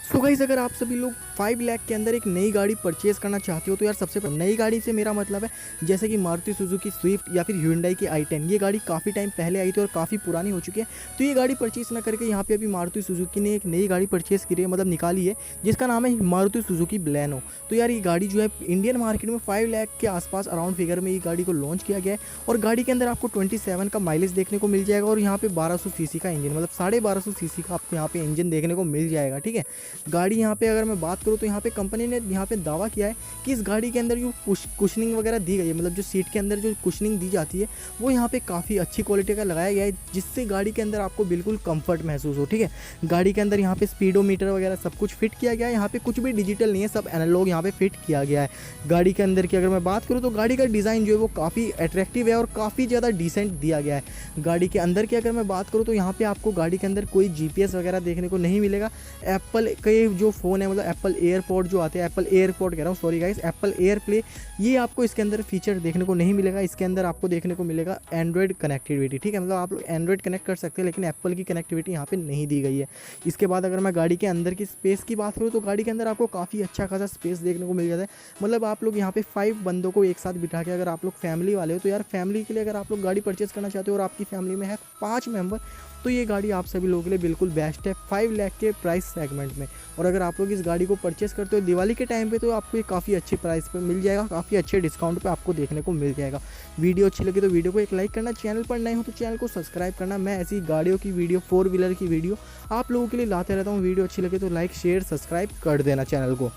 So guys, अगर आप सभी लोग 5 लाख के अंदर एक नई गाड़ी परचेज़ करना चाहते हो तो यार सबसे पहले नई गाड़ी से मेरा मतलब है जैसे कि मारुति सुजुकी स्विफ्ट या फिर ह्यूंडई की i10। ये गाड़ी काफ़ी टाइम पहले आई थी और काफ़ी पुरानी हो चुकी है। तो ये गाड़ी परचेज़ ना करके यहाँ पे अभी मारुति सुजुकी ने एक नई गाड़ी परचेज़ करी है, मतलब निकाली है, जिसका नाम है मारुति सुजुकी बलेनो। तो यार ये गाड़ी जो है इंडियन मार्केट में 5 लाख के आसपास अराउंड फिगर में ये गाड़ी को लॉन्च किया गया है। और गाड़ी के अंदर आपको 27 का माइलेज देखने को मिल जाएगा और यहाँ पे 1200 सीसी का इंजन, मतलब 1250 सीसी का आपको यहाँ पे इंजन देखने को मिल जाएगा। ठीक है, गाड़ी यहाँ पे अगर मैं बात करूँ तो यहाँ पे कंपनी ने यहाँ पे दावा किया है कि इस गाड़ी के अंदर जो कुशनिंग वगैरह दी गई है, मतलब जो सीट के अंदर जो कुशनिंग दी जाती है वो यहाँ पे काफ़ी अच्छी क्वालिटी का लगाया गया है, जिससे गाड़ी के अंदर आपको बिल्कुल कंफर्ट महसूस हो। ठीक है, गाड़ी के अंदर यहाँ पे स्पीडोमीटर वगैरह सब कुछ फिट किया गया है, यहाँ पे कुछ भी डिजिटल नहीं है, सब एनालॉग यहाँ पे फिट किया गया है। गाड़ी के अंदर की अगर मैं बात करूँ तो गाड़ी का डिज़ाइन जो है वो काफ़ी अट्रैक्टिव है और काफ़ी ज़्यादा डिसेंट दिया गया है। गाड़ी के अंदर की अगर मैं बात करूँ तो यहाँ पे आपको गाड़ी के अंदर कोई GPS वगैरह देखने को नहीं मिलेगा। एप्पल के जो फ़ोन है, मतलब एप्पल एयरपॉड जो आते हैं, एप्पल एयरपॉड कह रहा हूँ, sorry guys, Apple air play, ये आपको इसके अंदर फीचर देखने को नहीं मिलेगा। इसके अंदर आपको देखने को मिलेगा एंड्रॉयड कनेक्टिविटी। ठीक है, मतलब आप लोग एंड्रॉयड कनेक्ट कर सकते हैं, लेकिन एप्पल की कनेक्टिविटी यहाँ पे नहीं दी गई है। इसके बाद अगर मैं गाड़ी के अंदर की स्पेस की बात करूँ तो गाड़ी के अंदर आपको काफ़ी अच्छा खासा स्पेस देखने को मिल जाता है। मतलब आप लोग यहाँ पे 5 बंदों को एक साथ बिठा के, अगर आप लोग फैमिली वाले हो तो यार फैमिली के लिए अगर आप लोग गाड़ी परचेज़ करना चाहते हो और आपकी फैमिली में है 5 मेंबर, तो ये गाड़ी आप सभी लोगों के लिए बिल्कुल बेस्ट है 5 लाख के प्राइस सेगमेंट में। और अगर आप लोग इस गाड़ी को परचेस करते हो दिवाली के टाइम पे तो आपको ये काफ़ी अच्छी प्राइस पे मिल जाएगा, काफ़ी अच्छे डिस्काउंट पे आपको देखने को मिल जाएगा। वीडियो अच्छी लगी तो वीडियो को एक लाइक करना, चैनल पर नए हो तो चैनल को सब्सक्राइब करना। मैं ऐसी गाड़ियों की वीडियो, 4 व्हीलर की वीडियो आप लोगों के लिए लाते रहता हूँ। वीडियो अच्छी लगे तो लाइक शेयर सब्सक्राइब कर देना चैनल को।